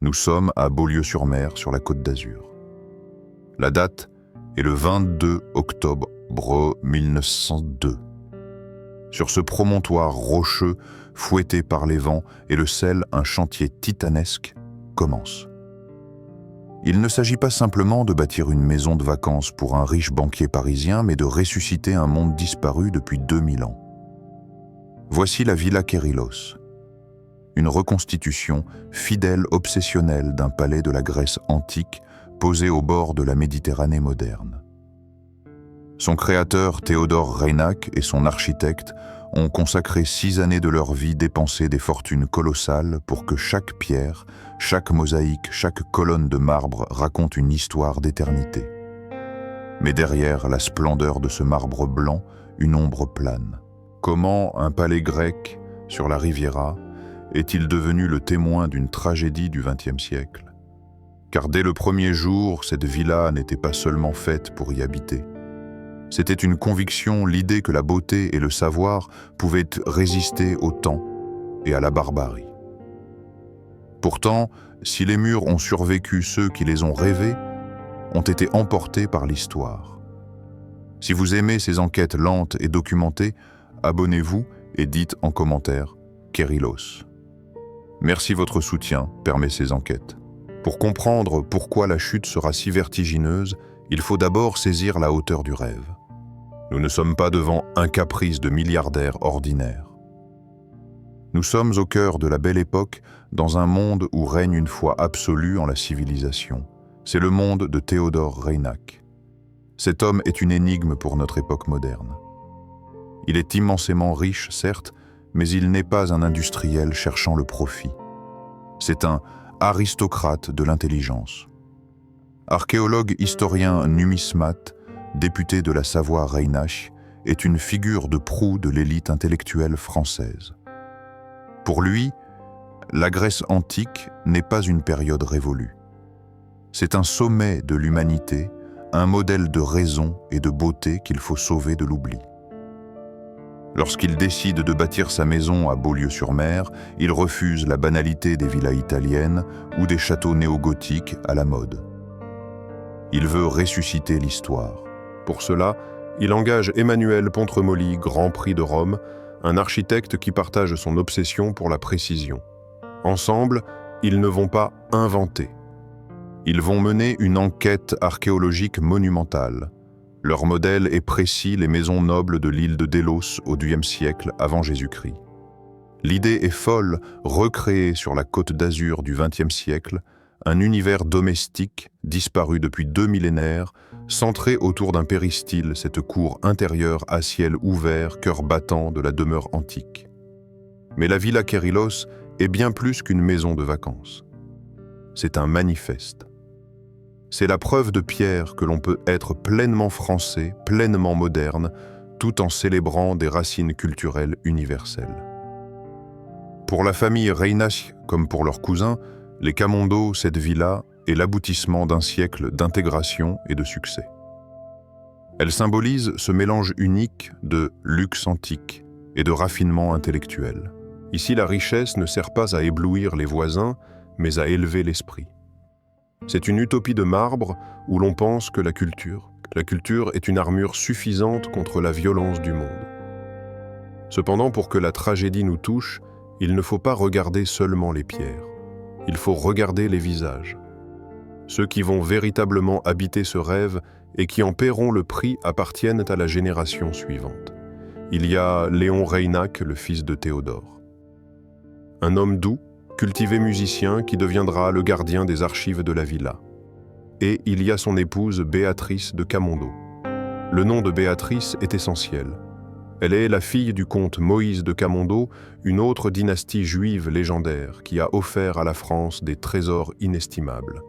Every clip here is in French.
Nous sommes à Beaulieu-sur-Mer, sur la Côte d'Azur. La date est le 22 octobre 1902. Sur ce promontoire rocheux, fouetté par les vents et le sel, un chantier titanesque commence. Il ne s'agit pas simplement de bâtir une maison de vacances pour un riche banquier parisien, mais de ressusciter un monde disparu depuis 2000 ans. Voici la Villa Kérylos, une reconstitution fidèle, obsessionnelle d'un palais de la Grèce antique posé au bord de la Méditerranée moderne. Son créateur Théodore Reynac et son architecte ont consacré 6 années de leur vie dépensé des fortunes colossales pour que chaque pierre, chaque mosaïque, chaque colonne de marbre raconte une histoire d'éternité. Mais derrière la splendeur de ce marbre blanc, une ombre plane. Comment un palais grec sur la Riviera est-il devenu le témoin d'une tragédie du XXe siècle? Car dès le premier jour, cette villa n'était pas seulement faite pour y habiter. C'était une conviction, l'idée que la beauté et le savoir pouvaient résister au temps et à la barbarie. Pourtant, si les murs ont survécu, ceux qui les ont rêvés ont été emportés par l'histoire. Si vous aimez ces enquêtes lentes et documentées, abonnez-vous et dites en commentaire « Kérylos ». Merci, votre soutien permet ces enquêtes. Pour comprendre pourquoi la chute sera si vertigineuse, il faut d'abord saisir la hauteur du rêve. Nous ne sommes pas devant un caprice de milliardaire ordinaire. Nous sommes au cœur de la belle époque, dans un monde où règne une foi absolue en la civilisation. C'est le monde de Théodore Reynac. Cet homme est une énigme pour notre époque moderne. Il est immensément riche, certes, mais il n'est pas un industriel cherchant le profit. C'est un aristocrate de l'intelligence. Archéologue, historien, numismate, député de la Savoie Reynac, est une figure de proue de l'élite intellectuelle française. Pour lui, la Grèce antique n'est pas une période révolue. C'est un sommet de l'humanité, un modèle de raison et de beauté qu'il faut sauver de l'oubli. Lorsqu'il décide de bâtir sa maison à Beaulieu-sur-Mer, il refuse la banalité des villas italiennes ou des châteaux néo-gothiques à la mode. Il veut ressusciter l'histoire. Pour cela, il engage Emmanuel Pontremoli, Grand Prix de Rome, un architecte qui partage son obsession pour la précision. Ensemble, ils ne vont pas inventer. Ils vont mener une enquête archéologique monumentale. Leur modèle est précis, les maisons nobles de l'île de Délos au XIe siècle avant Jésus-Christ. L'idée est folle, recréer sur la Côte d'Azur du XXe siècle un univers domestique disparu depuis 2 millénaires, centré autour d'un péristyle, cette cour intérieure à ciel ouvert, cœur battant de la demeure antique. Mais la Villa Kérylos est bien plus qu'une maison de vacances. C'est un manifeste. C'est la preuve de pierre que l'on peut être pleinement français, pleinement moderne, tout en célébrant des racines culturelles universelles. Pour la famille Reynac, comme pour leurs cousins, les Camondo, cette villa est l'aboutissement d'un siècle d'intégration et de succès. Elle symbolise ce mélange unique de luxe antique et de raffinement intellectuel. Ici, la richesse ne sert pas à éblouir les voisins, mais à élever l'esprit. C'est une utopie de marbre où l'on pense que la culture est une armure suffisante contre la violence du monde. Cependant, pour que la tragédie nous touche, il ne faut pas regarder seulement les pierres. Il faut regarder les visages. Ceux qui vont véritablement habiter ce rêve et qui en paieront le prix appartiennent à la génération suivante. Il y a Léon Reynac, le fils de Théodore. Un homme doux, cultivé musicien qui deviendra le gardien des archives de la villa. Et il y a son épouse Béatrice de Camondo. Le nom de Béatrice est essentiel. Elle est la fille du comte Moïse de Camondo, une autre dynastie juive légendaire qui a offert à la France des trésors inestimables.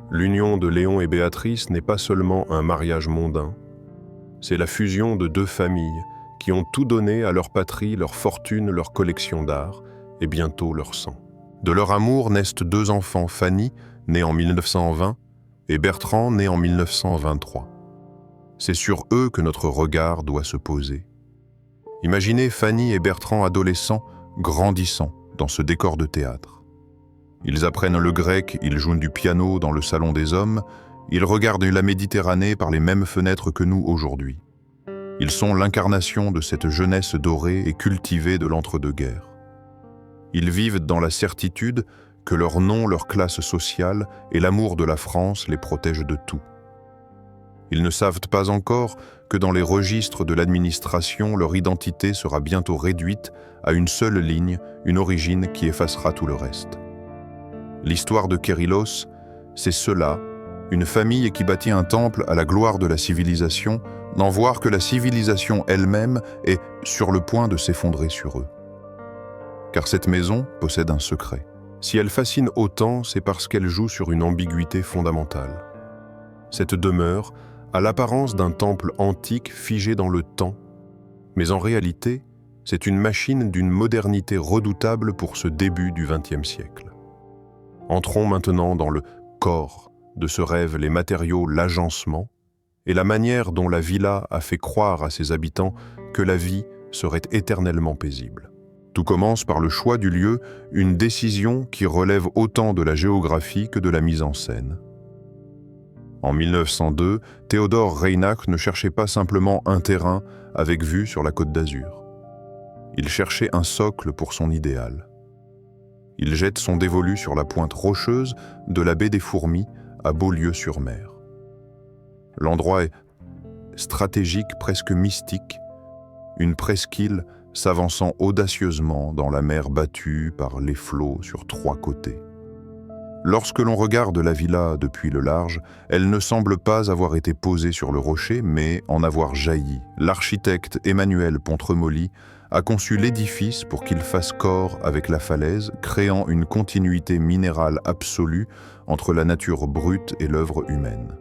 L'union de Léon et Béatrice n'est pas seulement un mariage mondain, c'est la fusion de 2 familles qui ont tout donné à leur patrie, leur fortune, leur collection d'art et bientôt leur sang. De leur amour naissent 2 enfants, Fanny, née en 1920, et Bertrand, né en 1923. C'est sur eux que notre regard doit se poser. Imaginez Fanny et Bertrand adolescents grandissant dans ce décor de théâtre. Ils apprennent le grec, ils jouent du piano dans le salon des hommes, ils regardent la Méditerranée par les mêmes fenêtres que nous aujourd'hui. Ils sont l'incarnation de cette jeunesse dorée et cultivée de l'entre-deux-guerres. Ils vivent dans la certitude que leur nom, leur classe sociale et l'amour de la France les protègent de tout. Ils ne savent pas encore que dans les registres de l'administration, leur identité sera bientôt réduite à une seule ligne, une origine qui effacera tout le reste. L'histoire de Kérylos, c'est cela, une famille qui bâtit un temple à la gloire de la civilisation, n'en voir que la civilisation elle-même est sur le point de s'effondrer sur eux. Car cette maison possède un secret. Si elle fascine autant, c'est parce qu'elle joue sur une ambiguïté fondamentale. Cette demeure a l'apparence d'un temple antique figé dans le temps, mais en réalité, c'est une machine d'une modernité redoutable pour ce début du XXe siècle. Entrons maintenant dans le corps de ce rêve, les matériaux, l'agencement, et la manière dont la villa a fait croire à ses habitants que la vie serait éternellement paisible. Tout commence par le choix du lieu, une décision qui relève autant de la géographie que de la mise en scène. En 1902, Théodore Reinach ne cherchait pas simplement un terrain avec vue sur la Côte d'Azur. Il cherchait un socle pour son idéal. Il jette son dévolu sur la pointe rocheuse de la baie des Fourmis à Beaulieu-sur-Mer. L'endroit est stratégique, presque mystique, une presqu'île s'avançant audacieusement dans la mer battue par les flots sur 3 côtés. Lorsque l'on regarde la villa depuis le large, elle ne semble pas avoir été posée sur le rocher, mais en avoir jailli. L'architecte Emmanuel Pontremoli a conçu l'édifice pour qu'il fasse corps avec la falaise, créant une continuité minérale absolue entre la nature brute et l'œuvre humaine.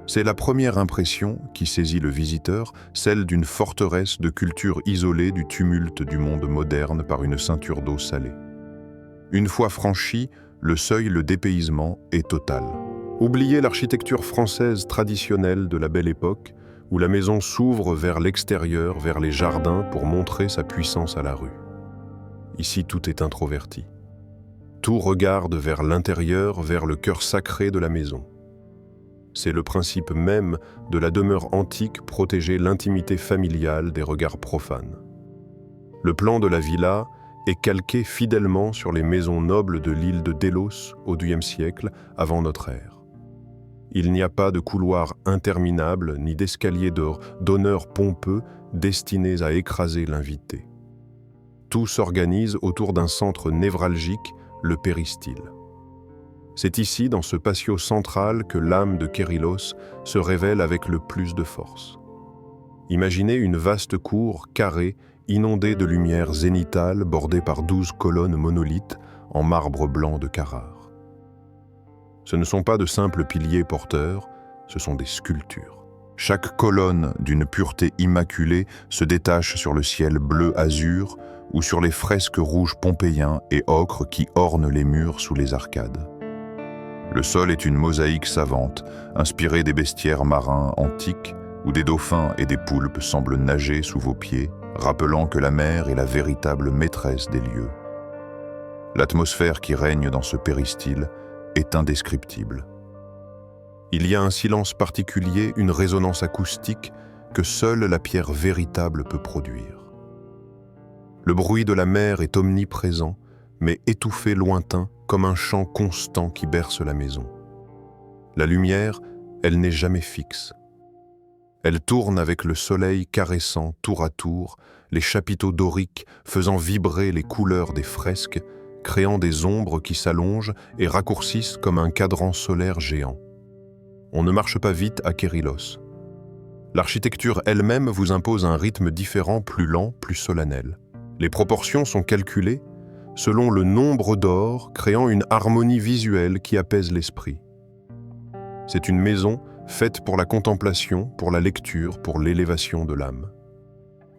C'est la première impression qui saisit le visiteur, celle d'une forteresse de culture isolée du tumulte du monde moderne par une ceinture d'eau salée. Une fois franchi, le seuil, le dépaysement est total. Oubliez l'architecture française traditionnelle de la Belle Époque, où la maison s'ouvre vers l'extérieur, vers les jardins pour montrer sa puissance à la rue. Ici, tout est introverti. Tout regarde vers l'intérieur, vers le cœur sacré de la maison. C'est le principe même de la demeure antique, protéger l'intimité familiale des regards profanes. Le plan de la villa est calqué fidèlement sur les maisons nobles de l'île de Délos au XIIe siècle avant notre ère. Il n'y a pas de couloir interminable ni d'escalier d'honneur pompeux destinés à écraser l'invité. Tout s'organise autour d'un centre névralgique, le péristyle. C'est ici, dans ce patio central, que l'âme de Kérylos se révèle avec le plus de force. Imaginez une vaste cour carrée, inondée de lumière zénitale, bordée par 12 colonnes monolithes en marbre blanc de Carrare. Ce ne sont pas de simples piliers porteurs, ce sont des sculptures. Chaque colonne, d'une pureté immaculée, se détache sur le ciel bleu-azur ou sur les fresques rouges pompéiens et ocre qui ornent les murs sous les arcades. Le sol est une mosaïque savante, inspirée des bestiaires marins antiques, où des dauphins et des poulpes semblent nager sous vos pieds, rappelant que la mer est la véritable maîtresse des lieux. L'atmosphère qui règne dans ce péristyle est indescriptible. Il y a un silence particulier, une résonance acoustique que seule la pierre véritable peut produire. Le bruit de la mer est omniprésent, mais étouffé lointain, comme un chant constant qui berce la maison. La lumière, elle n'est jamais fixe. Elle tourne avec le soleil caressant tour à tour les chapiteaux doriques, faisant vibrer les couleurs des fresques, créant des ombres qui s'allongent et raccourcissent comme un cadran solaire géant. On ne marche pas vite à Kérylos. L'architecture elle-même vous impose un rythme différent, plus lent, plus solennel. Les proportions sont calculées selon le nombre d'or, créant une harmonie visuelle qui apaise l'esprit. C'est une maison faite pour la contemplation, pour la lecture, pour l'élévation de l'âme.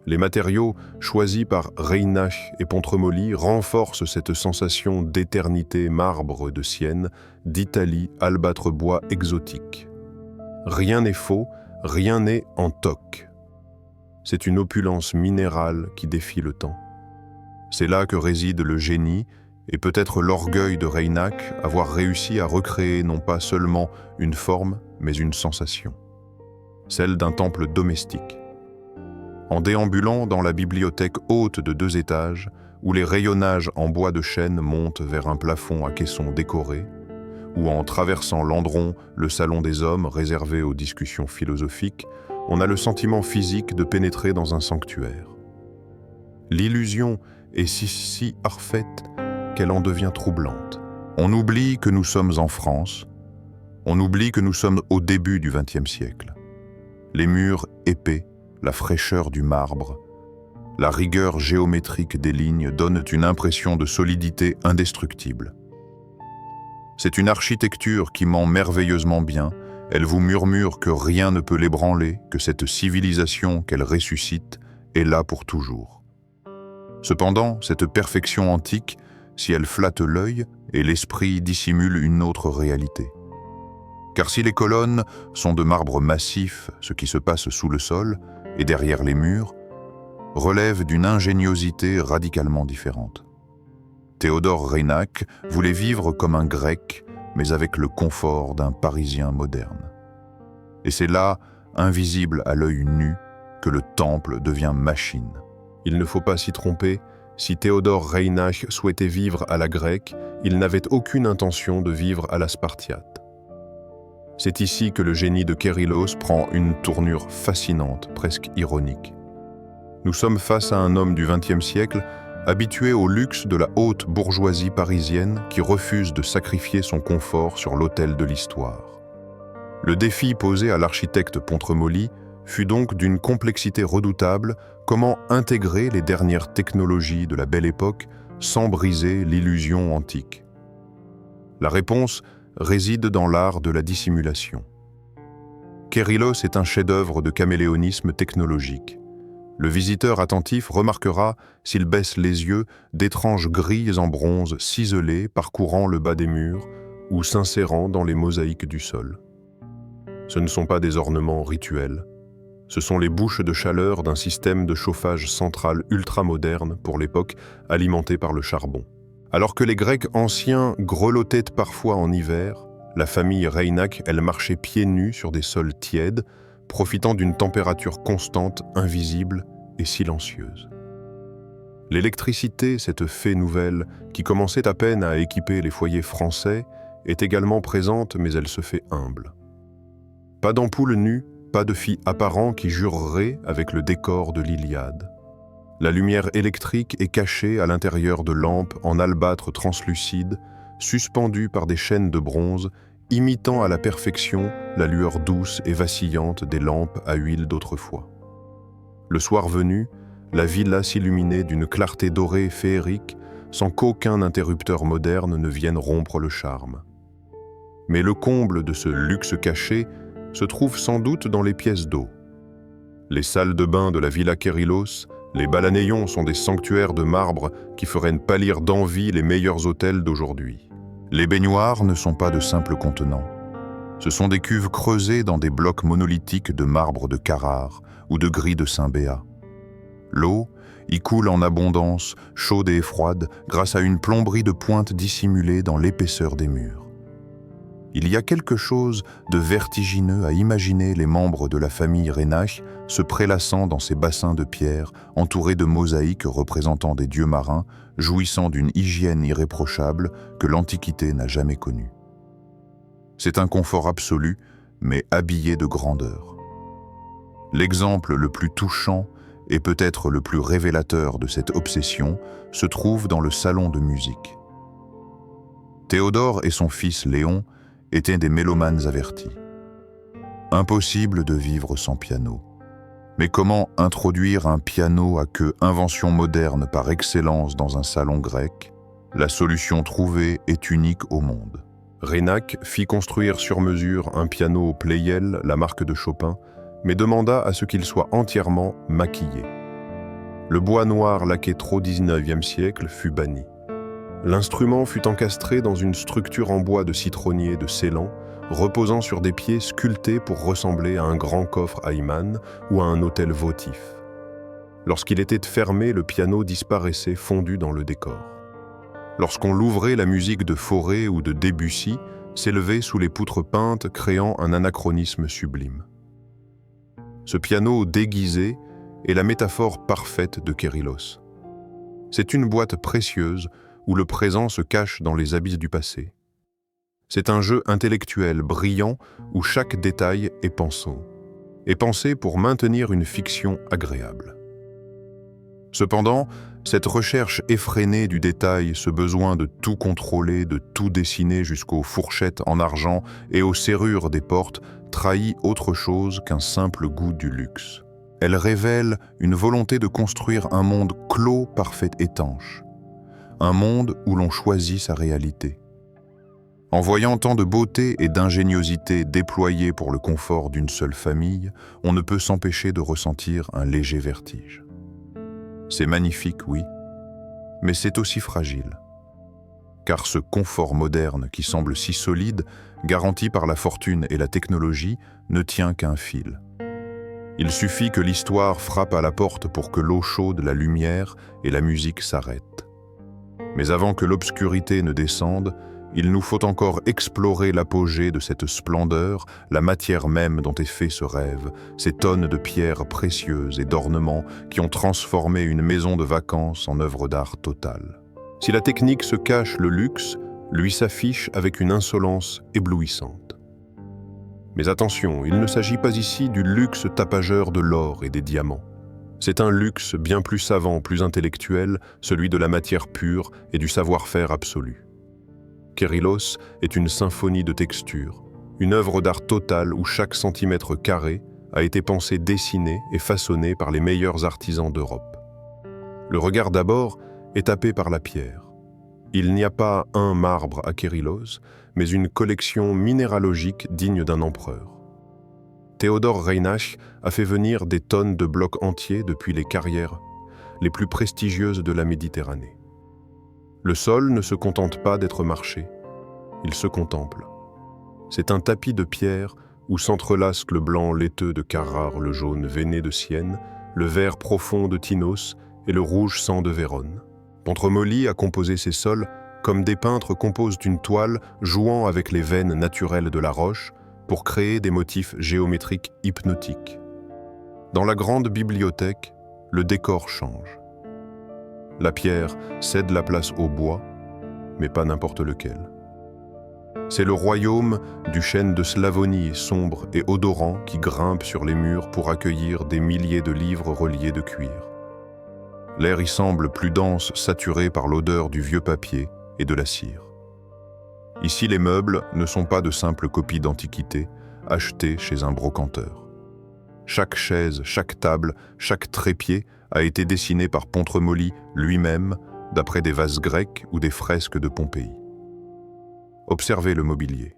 Les matériaux choisis par Reinach et Pontremoli renforcent cette sensation d'éternité, marbre de Sienne, d'Italie, albâtre bois exotique. Rien n'est faux, rien n'est en toc. C'est une opulence minérale qui défie le temps. C'est là que réside le génie et peut-être l'orgueil de Reinach avoir réussi à recréer non pas seulement une forme, mais une sensation, celle d'un temple domestique. En déambulant dans la bibliothèque haute de 2 étages, où les rayonnages en bois de chêne montent vers un plafond à caissons décorés, ou en traversant l'Andron, le salon des hommes réservé aux discussions philosophiques, on a le sentiment physique de pénétrer dans un sanctuaire. L'illusion est si parfaite qu'elle en devient troublante. On oublie que nous sommes en France, on oublie que nous sommes au début du XXe siècle. Les murs épais, la fraîcheur du marbre, la rigueur géométrique des lignes donnent une impression de solidité indestructible. C'est une architecture qui ment merveilleusement bien, elle vous murmure que rien ne peut l'ébranler, que cette civilisation qu'elle ressuscite est là pour toujours. Cependant, cette perfection antique, si elle flatte l'œil, et l'esprit dissimule une autre réalité. Car si les colonnes sont de marbre massif, ce qui se passe sous le sol et derrière les murs, relève d'une ingéniosité radicalement différente. Théodore Reinach voulait vivre comme un Grec, mais avec le confort d'un Parisien moderne. Et c'est là, invisible à l'œil nu, que le temple devient machine. Il ne faut pas s'y tromper, si Théodore Reinach souhaitait vivre à la grecque, il n'avait aucune intention de vivre à la spartiate. C'est ici que le génie de Kérylos prend une tournure fascinante, presque ironique. Nous sommes face à un homme du XXe siècle, habitué au luxe de la haute bourgeoisie parisienne qui refuse de sacrifier son confort sur l'autel de l'histoire. Le défi posé à l'architecte Pontremoli fut donc d'une complexité redoutable: comment intégrer les dernières technologies de la Belle Époque sans briser l'illusion antique. La réponse réside dans l'art de la dissimulation. Kérylos est un chef-d'œuvre de caméléonisme technologique. Le visiteur attentif remarquera, s'il baisse les yeux, d'étranges grilles en bronze ciselées parcourant le bas des murs ou s'insérant dans les mosaïques du sol. Ce ne sont pas des ornements rituels, ce sont les bouches de chaleur d'un système de chauffage central ultramoderne pour l'époque, alimenté par le charbon. Alors que les Grecs anciens grelottaient parfois en hiver, la famille Reinach, elle marchait pieds nus sur des sols tièdes, profitant d'une température constante, invisible et silencieuse. L'électricité, cette fée nouvelle, qui commençait à peine à équiper les foyers français, est également présente, mais elle se fait humble. Pas d'ampoule nue, pas de filles apparents qui jureraient avec le décor de l'Iliade. La lumière électrique est cachée à l'intérieur de lampes en albâtre translucide, suspendues par des chaînes de bronze, imitant à la perfection la lueur douce et vacillante des lampes à huile d'autrefois. Le soir venu, la villa s'illuminait d'une clarté dorée féerique, sans qu'aucun interrupteur moderne ne vienne rompre le charme. Mais le comble de ce luxe caché se trouve sans doute dans les pièces d'eau. Les salles de bain de la villa Kérylos, les Balanéions sont des sanctuaires de marbre qui feraient pâlir d'envie les meilleurs hôtels d'aujourd'hui. Les baignoires ne sont pas de simples contenants. Ce sont des cuves creusées dans des blocs monolithiques de marbre de Carrare ou de gris de Saint-Béat. L'eau y coule en abondance, chaude et froide, grâce à une plomberie de pointe dissimulée dans l'épaisseur des murs. Il y a quelque chose de vertigineux à imaginer les membres de la famille Reinach se prélassant dans ces bassins de pierre, entourés de mosaïques représentant des dieux marins, jouissant d'une hygiène irréprochable que l'Antiquité n'a jamais connue. C'est un confort absolu, mais habillé de grandeur. L'exemple le plus touchant et peut-être le plus révélateur de cette obsession se trouve dans le salon de musique. Théodore et son fils Léon étaient des mélomanes avertis. Impossible de vivre sans piano. Mais comment introduire un piano à queue, invention moderne par excellence dans un salon grec? La solution trouvée est unique au monde. Reinach fit construire sur mesure un piano au Pleyel, la marque de Chopin, mais demanda à ce qu'il soit entièrement maquillé. Le bois noir laqué trop XIXe siècle fut banni. L'instrument fut encastré dans une structure en bois de citronnier de Ceylan, reposant sur des pieds sculptés pour ressembler à un grand coffre Hayman ou à un autel votif. Lorsqu'il était fermé, le piano disparaissait fondu dans le décor. Lorsqu'on l'ouvrait, la musique de Fauré ou de Debussy s'élevait sous les poutres peintes, créant un anachronisme sublime. Ce piano déguisé est la métaphore parfaite de Kérylos. C'est une boîte précieuse où le présent se cache dans les abysses du passé. C'est un jeu intellectuel brillant où chaque détail est pensé pour maintenir une fiction agréable. Cependant, cette recherche effrénée du détail, ce besoin de tout contrôler, de tout dessiner jusqu'aux fourchettes en argent et aux serrures des portes, trahit autre chose qu'un simple goût du luxe. Elle révèle une volonté de construire un monde clos, parfait, étanche. Un monde où l'on choisit sa réalité. En voyant tant de beauté et d'ingéniosité déployées pour le confort d'une seule famille, on ne peut s'empêcher de ressentir un léger vertige. C'est magnifique, oui, mais c'est aussi fragile. Car ce confort moderne qui semble si solide, garanti par la fortune et la technologie, ne tient qu'un fil. Il suffit que l'histoire frappe à la porte pour que l'eau chaude, la lumière et la musique s'arrêtent. Mais avant que l'obscurité ne descende, il nous faut encore explorer l'apogée de cette splendeur, la matière même dont est fait ce rêve, ces tonnes de pierres précieuses et d'ornements qui ont transformé une maison de vacances en œuvre d'art totale. Si la technique se cache le luxe, lui s'affiche avec une insolence éblouissante. Mais attention, il ne s'agit pas ici du luxe tapageur de l'or et des diamants. C'est un luxe bien plus savant, plus intellectuel, celui de la matière pure et du savoir-faire absolu. Kérylos est une symphonie de textures, une œuvre d'art totale où chaque centimètre carré a été pensé, dessiné et façonné par les meilleurs artisans d'Europe. Le regard d'abord est happé par la pierre. Il n'y a pas un marbre à Kérylos, mais une collection minéralogique digne d'un empereur. Théodore Reinach a fait venir des tonnes de blocs entiers depuis les carrières les plus prestigieuses de la Méditerranée. Le sol ne se contente pas d'être marché, il se contemple. C'est un tapis de pierre où s'entrelacent le blanc laiteux de Carrare, le jaune veiné de Sienne, le vert profond de Tinos et le rouge sang de Vérone. Pontremoli a composé ces sols comme des peintres composent une toile jouant avec les veines naturelles de la roche pour créer des motifs géométriques hypnotiques. Dans la grande bibliothèque, le décor change. La pierre cède la place au bois, mais pas n'importe lequel. C'est le royaume du chêne de Slavonie sombre et odorant qui grimpe sur les murs pour accueillir des milliers de livres reliés de cuir. L'air y semble plus dense, saturé par l'odeur du vieux papier et de la cire. Ici, les meubles ne sont pas de simples copies d'antiquités achetées chez un brocanteur. Chaque chaise, chaque table, chaque trépied a été dessiné par Pontremoli lui-même, d'après des vases grecs ou des fresques de Pompéi. Observez le mobilier.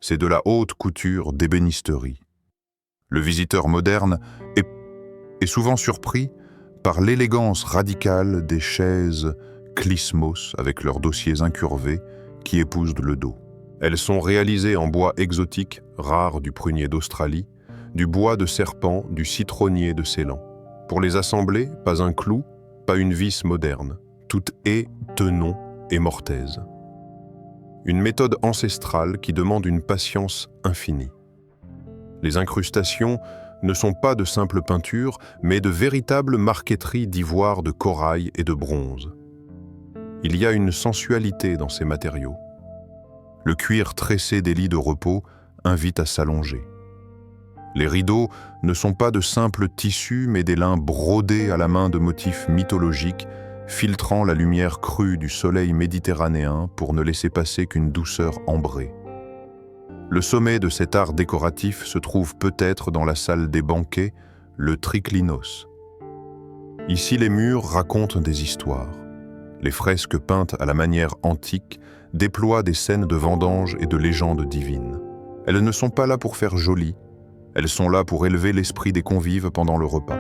C'est de la haute couture d'ébénisterie. Le visiteur moderne est souvent surpris par l'élégance radicale des chaises Clismos avec leurs dossiers incurvés qui épousent le dos. Elles sont réalisées en bois exotique, rare du prunier d'Australie, du bois de serpent, du citronnier de Ceylan. Pour les assembler, pas un clou, pas une vis moderne. Tout est tenon et mortaise. Une méthode ancestrale qui demande une patience infinie. Les incrustations ne sont pas de simples peintures, mais de véritables marqueteries d'ivoire, de corail et de bronze. Il y a une sensualité dans ces matériaux. Le cuir tressé des lits de repos invite à s'allonger. Les rideaux ne sont pas de simples tissus, mais des lins brodés à la main de motifs mythologiques, filtrant la lumière crue du soleil méditerranéen pour ne laisser passer qu'une douceur ambrée. Le sommet de cet art décoratif se trouve peut-être dans la salle des banquets, le triclinos. Ici, les murs racontent des histoires. Les fresques peintes à la manière antique déploient des scènes de vendanges et de légendes divines. Elles ne sont pas là pour faire joli, elles sont là pour élever l'esprit des convives pendant le repas.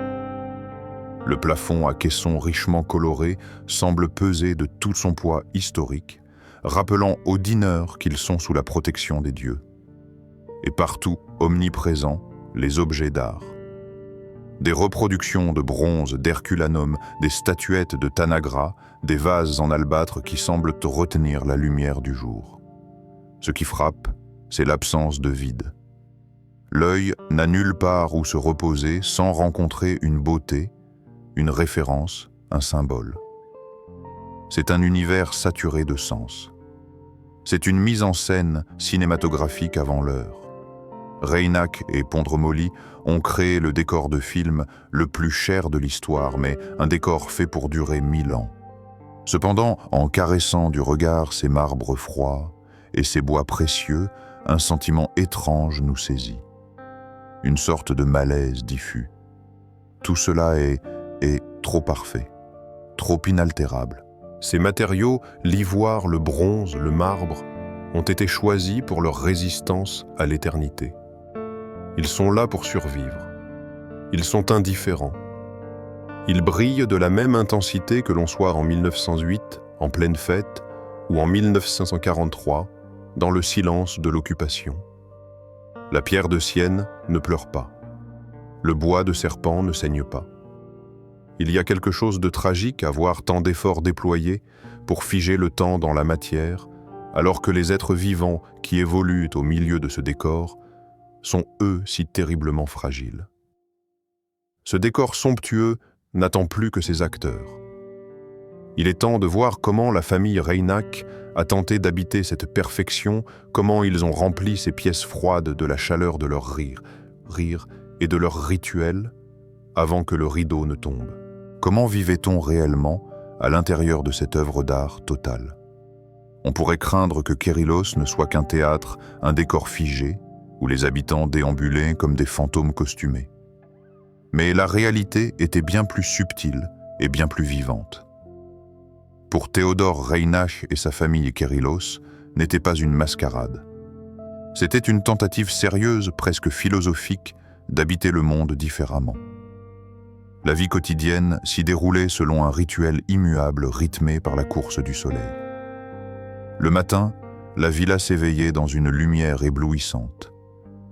Le plafond à caissons richement colorés semble peser de tout son poids historique, rappelant aux dîneurs qu'ils sont sous la protection des dieux. Et partout, omniprésents, les objets d'art. Des reproductions de bronze d'Herculanum, des statuettes de Tanagra, des vases en albâtre qui semblent retenir la lumière du jour. Ce qui frappe, c'est l'absence de vide. L'œil n'a nulle part où se reposer sans rencontrer une beauté, une référence, un symbole. C'est un univers saturé de sens. C'est une mise en scène cinématographique avant l'heure. Reinach et Pondremoli ont créé le décor de film le plus cher de l'histoire, mais un décor fait pour durer 1000 ans. Cependant, en caressant du regard ces marbres froids et ces bois précieux, un sentiment étrange nous saisit. Une sorte de malaise diffus. Tout cela est trop parfait, trop inaltérable. Ces matériaux, l'ivoire, le bronze, le marbre, ont été choisis pour leur résistance à l'éternité. Ils sont là pour survivre. Ils sont indifférents. Ils brillent de la même intensité que l'on soit en 1908, en pleine fête, ou en 1943, dans le silence de l'occupation. La pierre de Sienne ne pleure pas. Le bois de serpent ne saigne pas. Il y a quelque chose de tragique à voir tant d'efforts déployés pour figer le temps dans la matière, alors que les êtres vivants qui évoluent au milieu de ce décor sont eux si terriblement fragiles. Ce décor somptueux n'attend plus que ses acteurs. Il est temps de voir comment la famille Reinach a tenté d'habiter cette perfection, comment ils ont rempli ces pièces froides de la chaleur de leur rire et de leur rituel avant que le rideau ne tombe. Comment vivait-on réellement à l'intérieur de cette œuvre d'art totale? On pourrait craindre que Kérylos ne soit qu'un théâtre, un décor figé, où les habitants déambulaient comme des fantômes costumés. Mais la réalité était bien plus subtile et bien plus vivante. Pour Théodore Reinach et sa famille Kérylos, n'était pas une mascarade. C'était une tentative sérieuse, presque philosophique, d'habiter le monde différemment. La vie quotidienne s'y déroulait selon un rituel immuable rythmé par la course du soleil. Le matin, la villa s'éveillait dans une lumière éblouissante.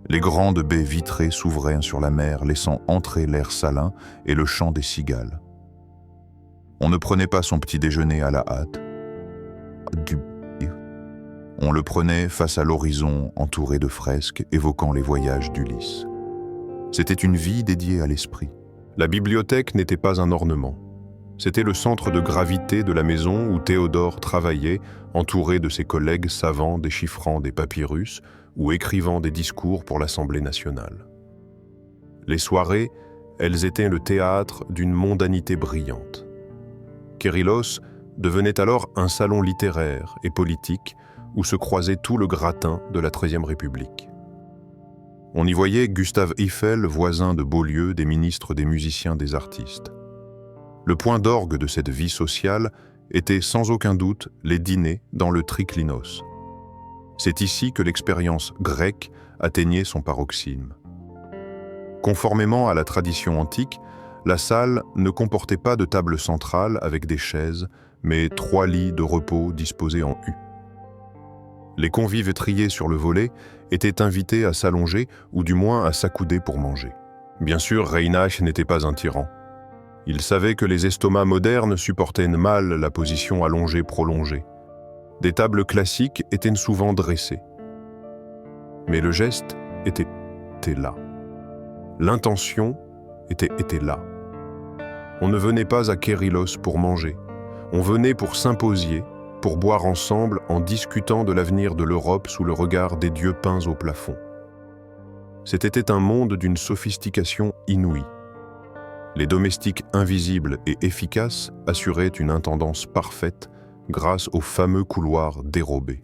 Les grandes baies vitrées s'ouvraient sur la mer, laissant entrer l'air salin et le chant des cigales. On ne prenait pas son petit déjeuner à la hâte. On le prenait face à l'horizon entouré de fresques évoquant les voyages d'Ulysse. C'était une vie dédiée à l'esprit. La bibliothèque n'était pas un ornement. C'était le centre de gravité de la maison où Théodore travaillait, entouré de ses collègues savants déchiffrant des papyrus ou écrivant des discours pour l'Assemblée nationale. Les soirées, elles étaient le théâtre d'une mondanité brillante. Kérylos devenait alors un salon littéraire et politique où se croisait tout le gratin de la XIIIe République. On y voyait Gustave Eiffel, voisin de Beaulieu, des ministres, des musiciens, des artistes. Le point d'orgue de cette vie sociale était sans aucun doute les dîners dans le triclinos. C'est ici que l'expérience grecque atteignait son paroxysme. Conformément à la tradition antique, la salle ne comportait pas de table centrale avec des chaises, mais 3 lits de repos disposés en U. Les convives triés sur le volet étaient invités à s'allonger ou du moins à s'accouder pour manger. Bien sûr, Reinach n'était pas un tyran. Il savait que les estomacs modernes supportaient mal la position allongée prolongée. Des tables classiques étaient souvent dressées. Mais le geste était là. L'intention était là. On ne venait pas à Kérylos pour manger. On venait pour symposier, pour boire ensemble en discutant de l'avenir de l'Europe sous le regard des dieux peints au plafond. C'était un monde d'une sophistication inouïe. Les domestiques invisibles et efficaces assuraient une intendance parfaite grâce aux fameux couloirs dérobés.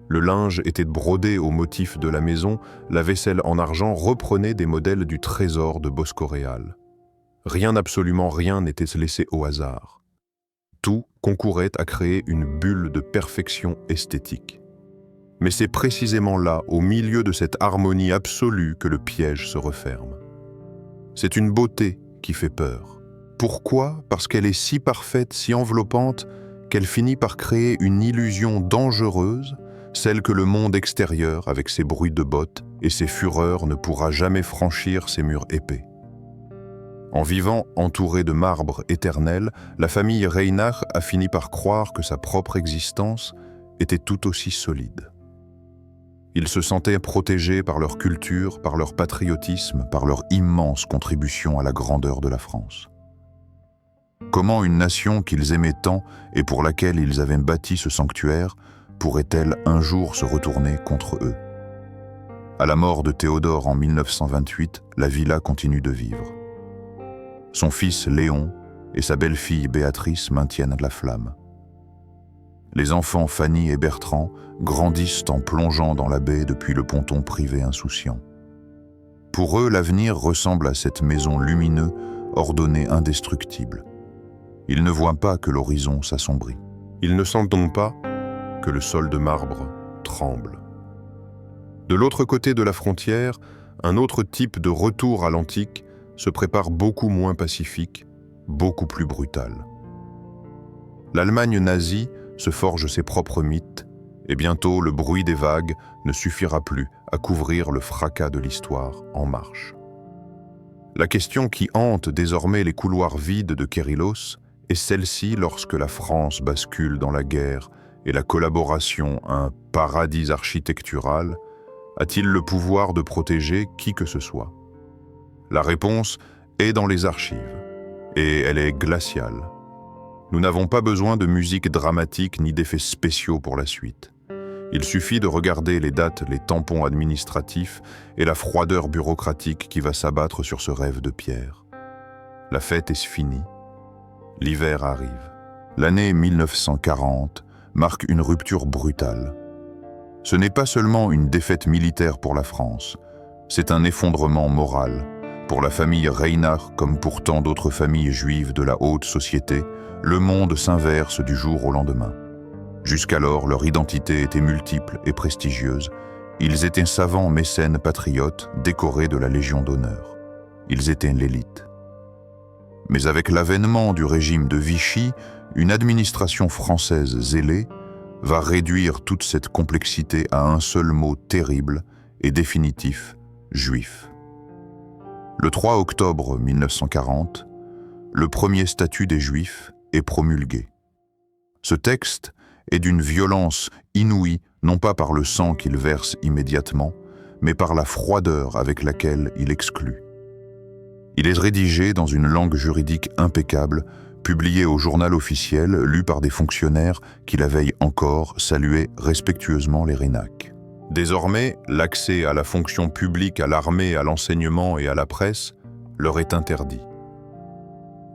Le linge était brodé au motif de la maison, la vaisselle en argent reprenait des modèles du trésor de Bosco-Réal. Rien, absolument rien n'était laissé au hasard. Tout concourait à créer une bulle de perfection esthétique. Mais c'est précisément là, au milieu de cette harmonie absolue, que le piège se referme. C'est une beauté qui fait peur. Pourquoi? Parce qu'elle est si parfaite, si enveloppante, qu'elle finit par créer une illusion dangereuse, celle que le monde extérieur, avec ses bruits de bottes et ses fureurs, ne pourra jamais franchir ses murs épais. En vivant entourée de marbre éternel, la famille Reinach a fini par croire que sa propre existence était tout aussi solide. Ils se sentaient protégés par leur culture, par leur patriotisme, par leur immense contribution à la grandeur de la France. Comment une nation qu'ils aimaient tant et pour laquelle ils avaient bâti ce sanctuaire pourrait-elle un jour se retourner contre eux? À la mort de Théodore en 1928, la villa continue de vivre. Son fils Léon et sa belle-fille Béatrice maintiennent la flamme. Les enfants Fanny et Bertrand grandissent en plongeant dans la baie depuis le ponton privé insouciant. Pour eux, l'avenir ressemble à cette maison lumineuse, ordonnée indestructible. Ils ne voient pas que l'horizon s'assombrit. Ils ne sentent donc pas que le sol de marbre tremble. De l'autre côté de la frontière, un autre type de retour à l'antique se prépare beaucoup moins pacifique, beaucoup plus brutal. L'Allemagne nazie se forge ses propres mythes, et bientôt le bruit des vagues ne suffira plus à couvrir le fracas de l'histoire en marche. La question qui hante désormais les couloirs vides de Kérylos est celle-ci lorsque la France bascule dans la guerre et la collaboration, un paradis architectural, a-t-il le pouvoir de protéger qui que ce soit? La réponse est dans les archives, et elle est glaciale. Nous n'avons pas besoin de musique dramatique ni d'effets spéciaux pour la suite. Il suffit de regarder les dates, les tampons administratifs et la froideur bureaucratique qui va s'abattre sur ce rêve de pierre. La fête est finie. L'hiver arrive. L'année 1940 marque une rupture brutale. Ce n'est pas seulement une défaite militaire pour la France, c'est un effondrement moral. Pour la famille Reinach, comme pour tant d'autres familles juives de la haute société, le monde s'inverse du jour au lendemain. Jusqu'alors, leur identité était multiple et prestigieuse. Ils étaient savants mécènes patriotes, décorés de la Légion d'honneur. Ils étaient l'élite. Mais avec l'avènement du régime de Vichy, une administration française zélée va réduire toute cette complexité à un seul mot terrible et définitif, juif. Le 3 octobre 1940, le premier statut des Juifs est promulgué. Ce texte est d'une violence inouïe, non pas par le sang qu'il verse immédiatement, mais par la froideur avec laquelle il exclut. Il est rédigé dans une langue juridique impeccable, publié au journal officiel, lu par des fonctionnaires qui la veille encore saluaient respectueusement les Reinach. Désormais, l'accès à la fonction publique, à l'armée, à l'enseignement et à la presse leur est interdit.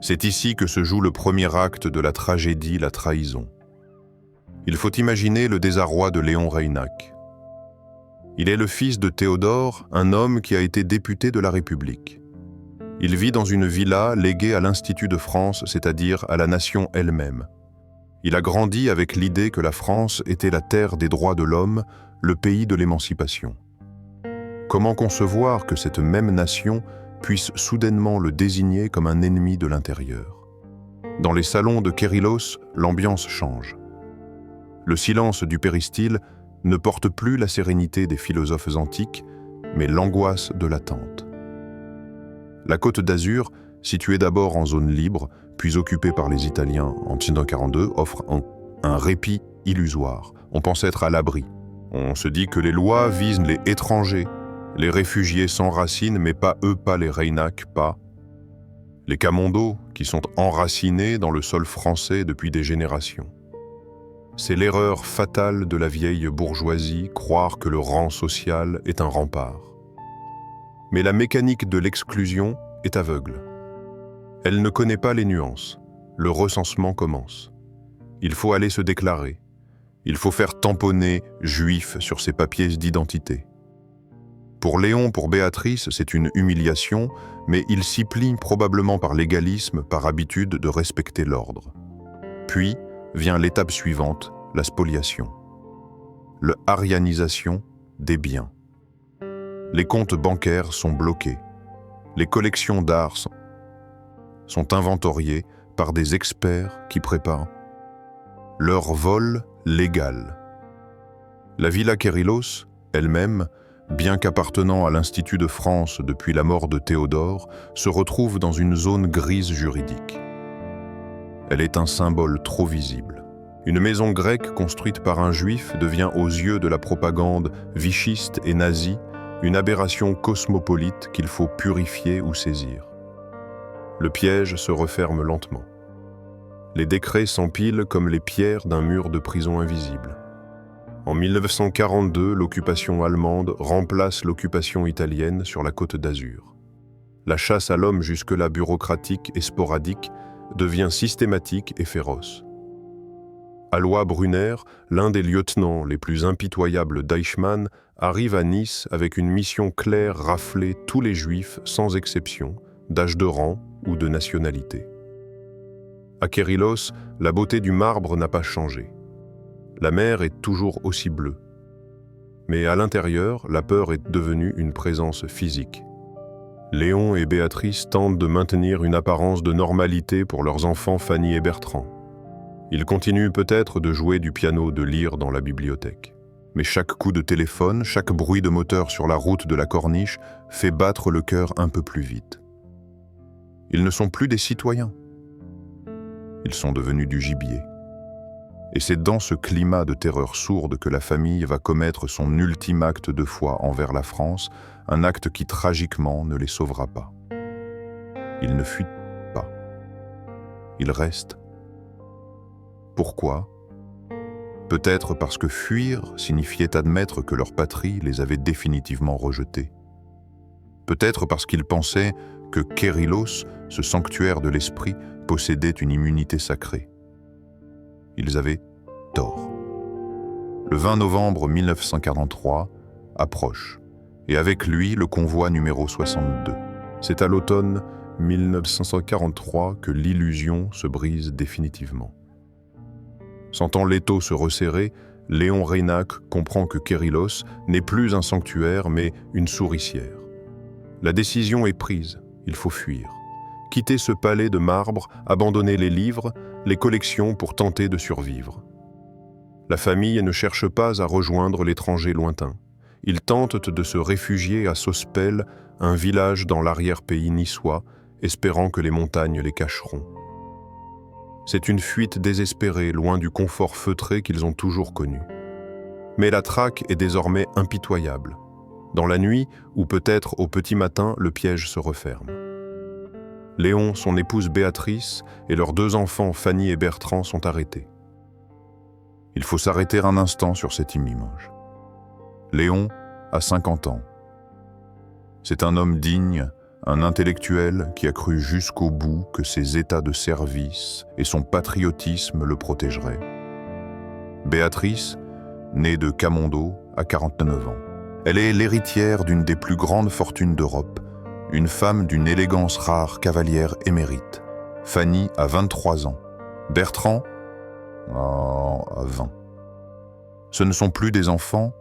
C'est ici que se joue le premier acte de la tragédie, la trahison. Il faut imaginer le désarroi de Léon Reinach. Il est le fils de Théodore, un homme qui a été député de la République. Il vit dans une villa léguée à l'Institut de France, c'est-à-dire à la nation elle-même. Il a grandi avec l'idée que la France était la terre des droits de l'homme, le pays de l'émancipation. Comment concevoir que cette même nation puisse soudainement le désigner comme un ennemi de l'intérieur? Dans les salons de Kérylos, l'ambiance change. Le silence du péristyle ne porte plus la sérénité des philosophes antiques, mais l'angoisse de l'attente. La Côte d'Azur, située d'abord en zone libre, puis occupée par les Italiens en 1942, offre un répit illusoire. On pense être à l'abri. On se dit que les lois visent les étrangers, les réfugiés sans racines, mais pas eux, pas les Reinach, pas les Camondos, qui sont enracinés dans le sol français depuis des générations. C'est l'erreur fatale de la vieille bourgeoisie, croire que le rang social est un rempart. Mais la mécanique de l'exclusion est aveugle. Elle ne connaît pas les nuances. Le recensement commence. Il faut aller se déclarer. Il faut faire tamponner « juif » sur ses papiers d'identité. Pour Léon, pour Béatrice, c'est une humiliation, mais ils s'y plient probablement par légalisme, par habitude de respecter l'ordre. Puis vient l'étape suivante, la spoliation. Le arianisation des biens. Les comptes bancaires sont bloqués. Les collections d'art sont inventoriées par des experts qui préparent leur vol légal. La villa Kérylos, elle-même, bien qu'appartenant à l'Institut de France depuis la mort de Théodore, se retrouve dans une zone grise juridique. Elle est un symbole trop visible. Une maison grecque construite par un juif devient aux yeux de la propagande vichiste et nazie une aberration cosmopolite qu'il faut purifier ou saisir. Le piège se referme lentement. Les décrets s'empilent comme les pierres d'un mur de prison invisible. En 1942, l'occupation allemande remplace l'occupation italienne sur la Côte d'Azur. La chasse à l'homme jusque-là bureaucratique et sporadique devient systématique et féroce. Alois Brunner, l'un des lieutenants les plus impitoyables d'Eichmann, arrive à Nice avec une mission claire: rafler tous les juifs sans exception, d'âge de rang ou de nationalité. À Kérylos, la beauté du marbre n'a pas changé. La mer est toujours aussi bleue. Mais à l'intérieur, la peur est devenue une présence physique. Léon et Béatrice tentent de maintenir une apparence de normalité pour leurs enfants Fanny et Bertrand. Ils continuent peut-être de jouer du piano, de lire dans la bibliothèque. Mais chaque coup de téléphone, chaque bruit de moteur sur la route de la Corniche fait battre le cœur un peu plus vite. Ils ne sont plus des citoyens. Ils sont devenus du gibier. Et c'est dans ce climat de terreur sourde que la famille va commettre son ultime acte de foi envers la France, un acte qui tragiquement ne les sauvera pas. Ils ne fuient pas. Ils restent. Pourquoi ? Peut-être parce que fuir signifiait admettre que leur patrie les avait définitivement rejetés. Peut-être parce qu'ils pensaient que Kérylos, ce sanctuaire de l'esprit, possédait une immunité sacrée. Ils avaient tort. Le 20 novembre 1943 approche, et avec lui le convoi numéro 62. C'est à l'automne 1943 que l'illusion se brise définitivement. Sentant l'étau se resserrer, Léon Reynac comprend que Kérylos n'est plus un sanctuaire mais une souricière. La décision est prise, il faut fuir. Quitter ce palais de marbre, abandonner les livres, les collections pour tenter de survivre. La famille ne cherche pas à rejoindre l'étranger lointain. Ils tentent de se réfugier à Sospel, un village dans l'arrière-pays niçois, espérant que les montagnes les cacheront. C'est une fuite désespérée, loin du confort feutré qu'ils ont toujours connu. Mais la traque est désormais impitoyable. Dans la nuit, ou peut-être au petit matin, le piège se referme. Léon, son épouse Béatrice et leurs 2 enfants Fanny et Bertrand sont arrêtés. Il faut s'arrêter un instant sur cette image. Léon a 50 ans. C'est un homme digne, un intellectuel qui a cru jusqu'au bout que ses états de service et son patriotisme le protégeraient. Béatrice, née de Camondo, a 49 ans. Elle est l'héritière d'une des plus grandes fortunes d'Europe, une femme d'une élégance rare, cavalière émérite. Fanny a 23 ans. Bertrand a 20. Ce ne sont plus des enfants,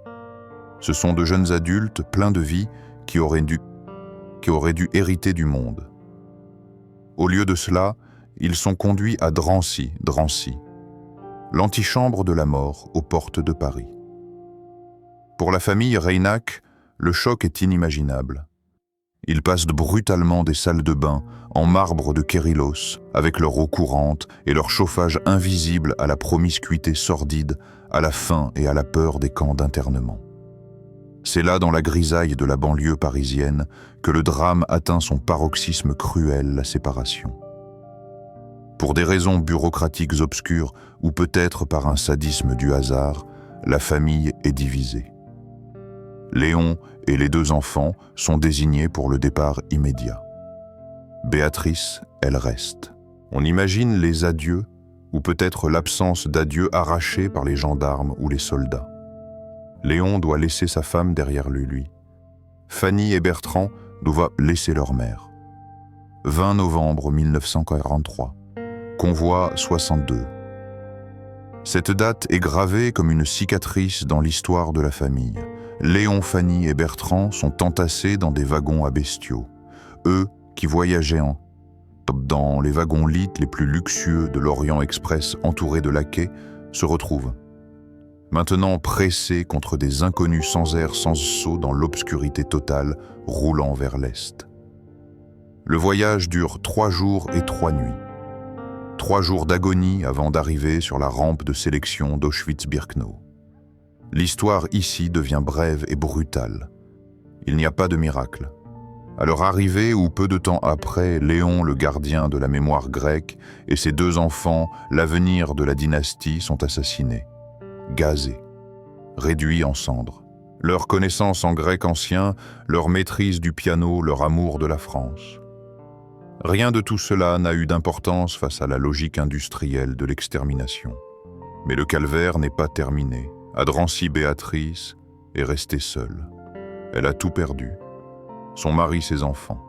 ce sont de jeunes adultes pleins de vie qui auraient dû hériter du monde. Au lieu de cela, ils sont conduits à Drancy, l'antichambre de la mort aux portes de Paris. Pour la famille Reynac, le choc est inimaginable. Ils passent brutalement des salles de bain en marbre de Kérylos, avec leur eau courante et leur chauffage invisible à la promiscuité sordide, à la faim et à la peur des camps d'internement. C'est là, dans la grisaille de la banlieue parisienne, que le drame atteint son paroxysme cruel, la séparation. Pour des raisons bureaucratiques obscures, ou peut-être par un sadisme du hasard, la famille est divisée. Léon et les 2 enfants sont désignés pour le départ immédiat. Béatrice, elle reste. On imagine les adieux, ou peut-être l'absence d'adieu arrachés par les gendarmes ou les soldats. Léon doit laisser sa femme derrière lui. Fanny et Bertrand doivent laisser leur mère. 20 novembre 1943. Convoi 62. Cette date est gravée comme une cicatrice dans l'histoire de la famille. Léon, Fanny et Bertrand sont entassés dans des wagons à bestiaux. Eux, qui voyageaient dans les wagons-lits les plus luxueux de l'Orient Express entourés de laquais, se retrouvent maintenant pressée contre des inconnus sans air, sans sceau dans l'obscurité totale, roulant vers l'est. Le voyage dure 3 jours et 3 nuits. 3 jours d'agonie avant d'arriver sur la rampe de sélection d'Auschwitz-Birkenau. L'histoire ici devient brève et brutale. Il n'y a pas de miracle. À leur arrivée, ou peu de temps après, Léon, le gardien de la mémoire grecque, et ses 2 enfants, l'avenir de la dynastie, sont assassinés, gazés, réduits en cendres. Leur connaissance en grec ancien, leur maîtrise du piano, leur amour de la France. Rien de tout cela n'a eu d'importance face à la logique industrielle de l'extermination. Mais le calvaire n'est pas terminé. À Drancy, Béatrice est restée seule. Elle a tout perdu. Son mari, ses enfants.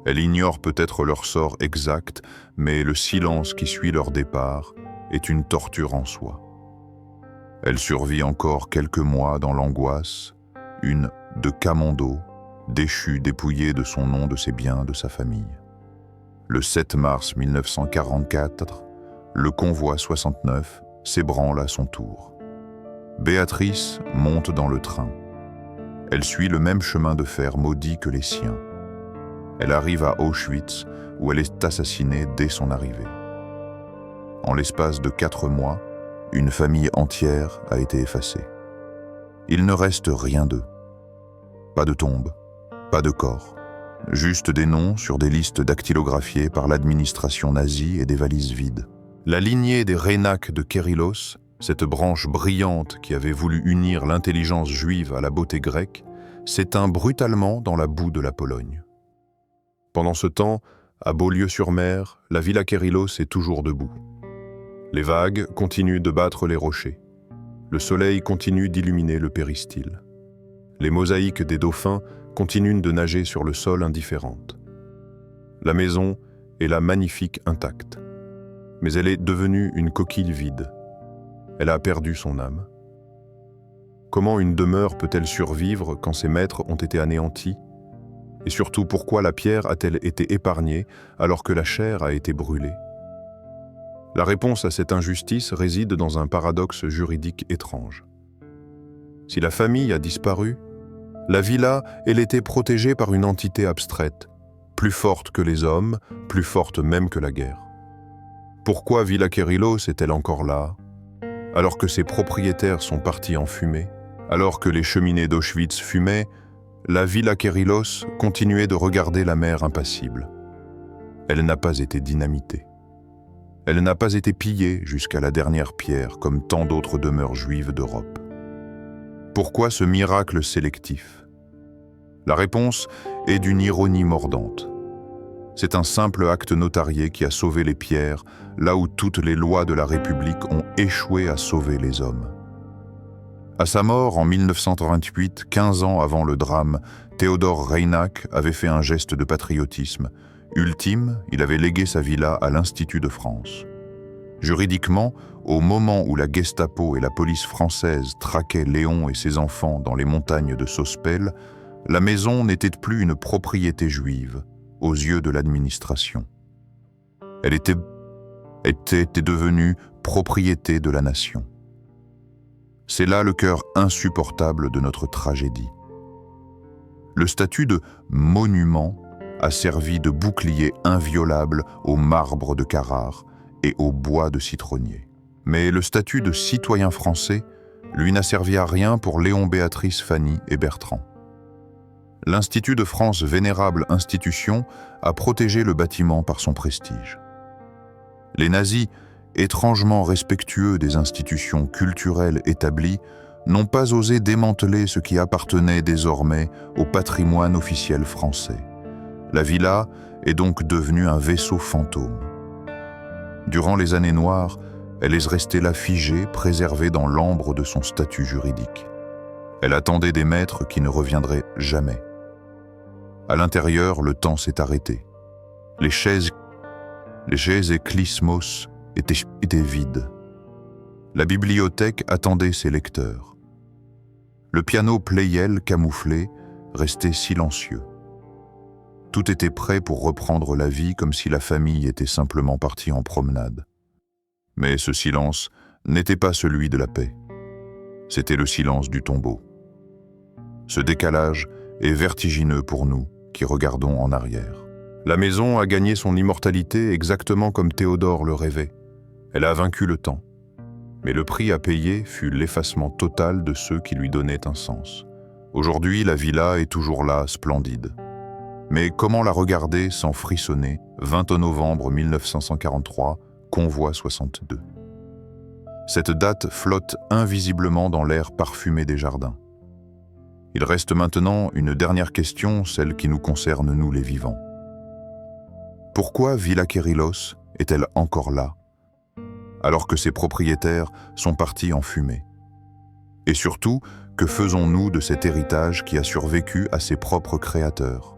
Elle ignore peut-être leur sort exact, mais le silence qui suit leur départ est une torture en soi. Elle survit encore quelques mois dans l'angoisse, une de Camondo, déchue, dépouillée de son nom, de ses biens, de sa famille. Le 7 mars 1944, le convoi 69 s'ébranle à son tour. Béatrice monte dans le train. Elle suit le même chemin de fer maudit que les siens. Elle arrive à Auschwitz, où elle est assassinée dès son arrivée. En l'espace de 4 mois, une famille entière a été effacée. Il ne reste rien d'eux. Pas de tombe, pas de corps. Juste des noms sur des listes dactylographiées par l'administration nazie et des valises vides. La lignée des Reinach de Kérylos, cette branche brillante qui avait voulu unir l'intelligence juive à la beauté grecque, s'éteint brutalement dans la boue de la Pologne. Pendant ce temps, à Beaulieu-sur-Mer, la Villa Kérylos est toujours debout. Les vagues continuent de battre les rochers. Le soleil continue d'illuminer le péristyle. Les mosaïques des dauphins continuent de nager sur le sol indifférente. La maison est là magnifique intacte, mais elle est devenue une coquille vide. Elle a perdu son âme. Comment une demeure peut-elle survivre quand ses maîtres ont été anéantis? Et surtout, pourquoi la pierre a-t-elle été épargnée alors que la chair a été brûlée? La réponse à cette injustice réside dans un paradoxe juridique étrange. Si la famille a disparu, la villa, elle était protégée par une entité abstraite, plus forte que les hommes, plus forte même que la guerre. Pourquoi Villa Kérylos est-elle encore là, alors que ses propriétaires sont partis en fumée? Alors que les cheminées d'Auschwitz fumaient, la Villa Kérylos continuait de regarder la mer impassible. Elle n'a pas été dynamitée. Elle n'a pas été pillée jusqu'à la dernière pierre, comme tant d'autres demeures juives d'Europe. Pourquoi ce miracle sélectif? La réponse est d'une ironie mordante. C'est un simple acte notarié qui a sauvé les pierres, là où toutes les lois de la République ont échoué à sauver les hommes. À sa mort en 1928, 15 ans avant le drame, Theodor Reinach avait fait un geste de patriotisme. Ultime, il avait légué sa villa à l'Institut de France. Juridiquement, au moment où la Gestapo et la police française traquaient Léon et ses enfants dans les montagnes de Sospel, la maison n'était plus une propriété juive aux yeux de l'administration. Elle était devenue propriété de la nation. C'est là le cœur insupportable de notre tragédie. Le statut de monument a servi de bouclier inviolable au marbre de Carrare et au bois de citronnier. Mais le statut de citoyen français, lui, n'a servi à rien pour Léon, Béatrice, Fanny et Bertrand. L'Institut de France, vénérable institution, a protégé le bâtiment par son prestige. Les nazis, étrangement respectueux des institutions culturelles établies, n'ont pas osé démanteler ce qui appartenait désormais au patrimoine officiel français. La villa est donc devenue un vaisseau fantôme. Durant les années noires, elle est restée là figée, préservée dans l'ambre de son statut juridique. Elle attendait des maîtres qui ne reviendraient jamais. À l'intérieur, le temps s'est arrêté. Les chaises et clismos étaient vides. La bibliothèque attendait ses lecteurs. Le piano Pleyel camouflé restait silencieux. Tout était prêt pour reprendre la vie comme si la famille était simplement partie en promenade. Mais ce silence n'était pas celui de la paix. c'était le silence du tombeau. Ce décalage est vertigineux pour nous qui regardons en arrière. La maison a gagné son immortalité exactement comme Théodore le rêvait. Elle a vaincu le temps. Mais le prix à payer fut l'effacement total de ceux qui lui donnaient un sens. Aujourd'hui, la villa est toujours là, splendide. Mais comment la regarder sans frissonner, 20 novembre 1943, convoi 62. Cette date flotte invisiblement dans l'air parfumé des jardins. Il reste maintenant une dernière question, celle qui nous concerne nous les vivants. Pourquoi Villa Kerylos est-elle encore là, alors que ses propriétaires sont partis en fumée? Et surtout, que faisons-nous de cet héritage qui a survécu à ses propres créateurs?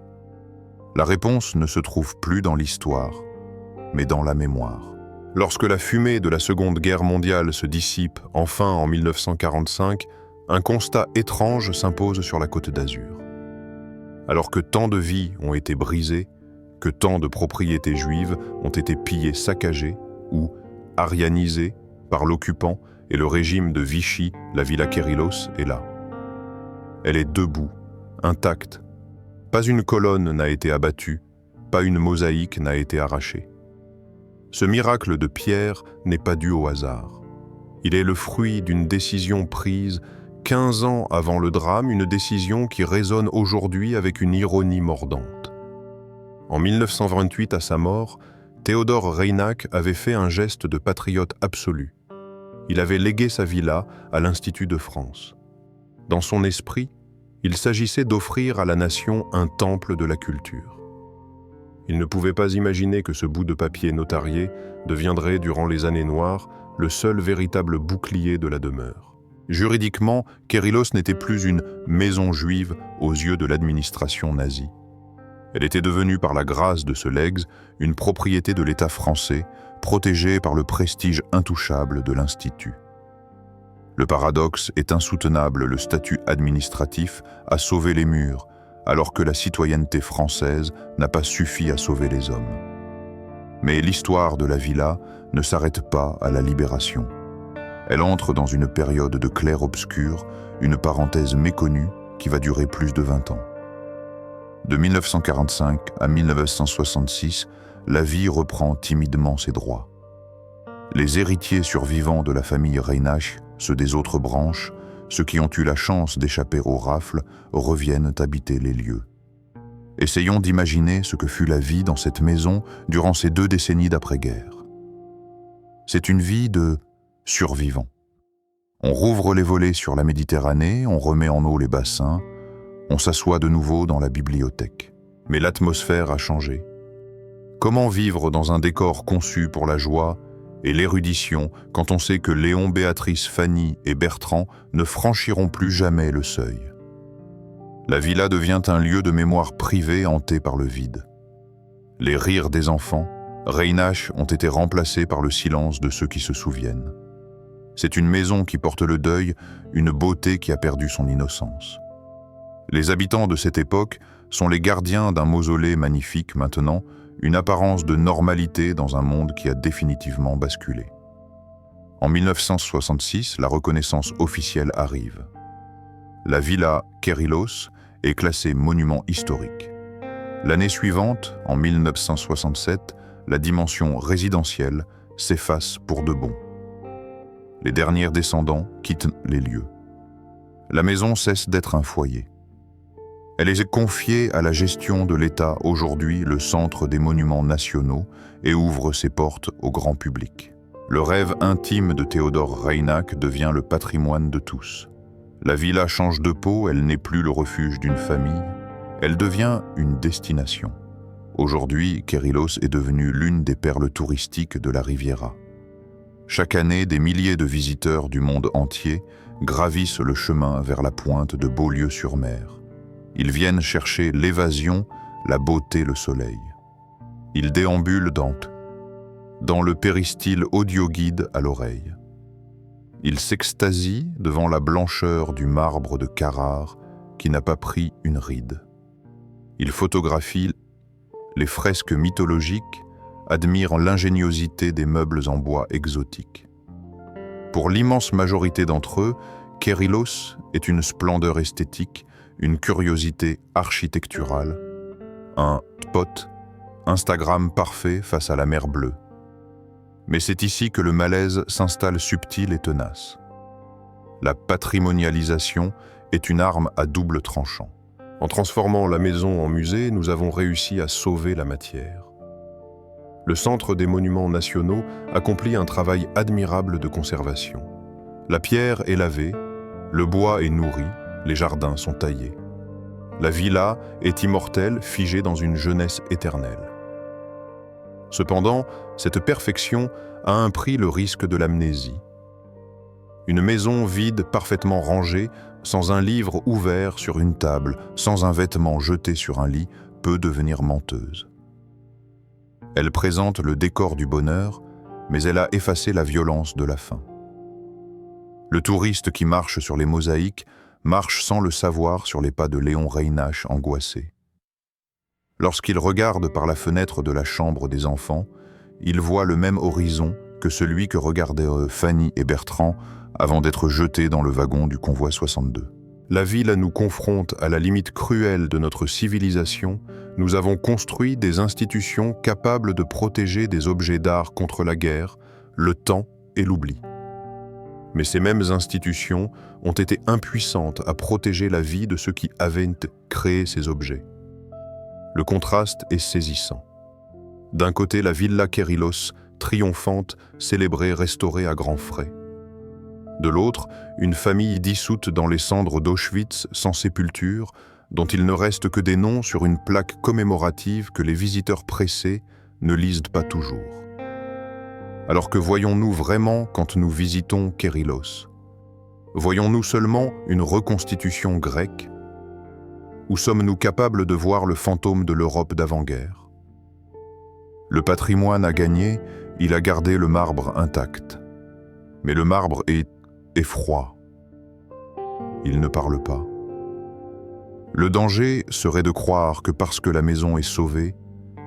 La réponse ne se trouve plus dans l'histoire, mais dans la mémoire. Lorsque la fumée de la Seconde Guerre mondiale se dissipe enfin en 1945, un constat étrange s'impose sur la Côte d'Azur. Alors que tant de vies ont été brisées, que tant de propriétés juives ont été pillées, saccagées ou aryanisées par l'occupant et le régime de Vichy, la Villa Kerylos est là. Elle est debout, intacte. Pas une colonne n'a été abattue, pas une mosaïque n'a été arrachée. Ce miracle de pierre n'est pas dû au hasard. Il est le fruit d'une décision prise 15 ans avant le drame, une décision qui résonne aujourd'hui avec une ironie mordante. En 1928, à sa mort, Théodore Reinach avait fait un geste de patriote absolu. Il avait légué sa villa à l'Institut de France. Dans son esprit, il s'agissait d'offrir à la nation un temple de la culture. Il ne pouvait pas imaginer que ce bout de papier notarié deviendrait, durant les années noires, le seul véritable bouclier de la demeure. Juridiquement, Kerylos n'était plus une maison juive aux yeux de l'administration nazie. Elle était devenue par la grâce de ce legs une propriété de l'État français, protégée par le prestige intouchable de l'Institut. Le paradoxe est insoutenable, le statut administratif a sauvé les murs, alors que la citoyenneté française n'a pas suffi à sauver les hommes. Mais l'histoire de la villa ne s'arrête pas à la libération. Elle entre dans une période de clair-obscur, une parenthèse méconnue qui va durer plus de 20 ans. De 1945 à 1966, la vie reprend timidement ses droits. Les héritiers survivants de la famille Reinach, ceux des autres branches, ceux qui ont eu la chance d'échapper aux rafles, reviennent habiter les lieux. Essayons d'imaginer ce que fut la vie dans cette maison durant ces 2 décennies d'après-guerre. C'est une vie de survivants. On rouvre les volets sur la Méditerranée, on remet en eau les bassins, on s'assoit de nouveau dans la bibliothèque. Mais l'atmosphère a changé. Comment vivre dans un décor conçu pour la joie et l'érudition quand on sait que Léon, Béatrice, Fanny et Bertrand ne franchiront plus jamais le seuil? La villa devient un lieu de mémoire privée hanté par le vide. Les rires des enfants, Reinach, ont été remplacés par le silence de ceux qui se souviennent. C'est une maison qui porte le deuil, une beauté qui a perdu son innocence. Les habitants de cette époque sont les gardiens d'un mausolée magnifique maintenant, une apparence de normalité dans un monde qui a définitivement basculé. En 1966, la reconnaissance officielle arrive. La villa Kerylos est classée monument historique. L'année suivante, en 1967, la dimension résidentielle s'efface pour de bon. Les derniers descendants quittent les lieux. La maison cesse d'être un foyer. Elle est confiée à la gestion de l'État, aujourd'hui le centre des monuments nationaux, et ouvre ses portes au grand public. Le rêve intime de Théodore Reinach devient le patrimoine de tous. La villa change de peau, elle n'est plus le refuge d'une famille, elle devient une destination. Aujourd'hui, Kerylos est devenue l'une des perles touristiques de la Riviera. Chaque année, des milliers de visiteurs du monde entier gravissent le chemin vers la pointe de Beaulieu-sur-Mer. Ils viennent chercher l'évasion, la beauté, le soleil. Ils déambulent dans le péristyle audio-guide à l'oreille. Ils s'extasient devant la blancheur du marbre de Carrare qui n'a pas pris une ride. Ils photographient les fresques mythologiques, admirent l'ingéniosité des meubles en bois exotiques. Pour l'immense majorité d'entre eux, Kérylos est une splendeur esthétique, une curiosité architecturale, un spot, Instagram parfait face à la mer bleue. Mais c'est ici que le malaise s'installe subtil et tenace. La patrimonialisation est une arme à double tranchant. En transformant la maison en musée, nous avons réussi à sauver la matière. Le Centre des Monuments Nationaux accomplit un travail admirable de conservation. La pierre est lavée, le bois est nourri, les jardins sont taillés. La villa est immortelle, figée dans une jeunesse éternelle. Cependant, cette perfection a un prix, le risque de l'amnésie. Une maison vide, parfaitement rangée, sans un livre ouvert sur une table, sans un vêtement jeté sur un lit, peut devenir menteuse. Elle présente le décor du bonheur, mais elle a effacé la violence de la faim. Le touriste qui marche sur les mosaïques marche sans le savoir sur les pas de Léon Reynac angoissé. Lorsqu'il regarde par la fenêtre de la chambre des enfants, il voit le même horizon que celui que regardaient Fanny et Bertrand avant d'être jetés dans le wagon du convoi 62. La ville nous confronte à la limite cruelle de notre civilisation. Nous avons construit des institutions capables de protéger des objets d'art contre la guerre, le temps et l'oubli. Mais ces mêmes institutions ont été impuissantes à protéger la vie de ceux qui avaient créé ces objets. Le contraste est saisissant. D'un côté, la Villa Kérylos, triomphante, célébrée, restaurée à grands frais. De l'autre, une famille dissoute dans les cendres d'Auschwitz, sans sépulture, dont il ne reste que des noms sur une plaque commémorative que les visiteurs pressés ne lisent pas toujours. Alors que voyons-nous vraiment quand nous visitons Kérylos? Voyons-nous seulement une reconstitution grecque? Ou sommes-nous capables de voir le fantôme de l'Europe d'avant-guerre? Le patrimoine a gagné, il a gardé le marbre intact. Mais le marbre est froid. Il ne parle pas. Le danger serait de croire que parce que la maison est sauvée,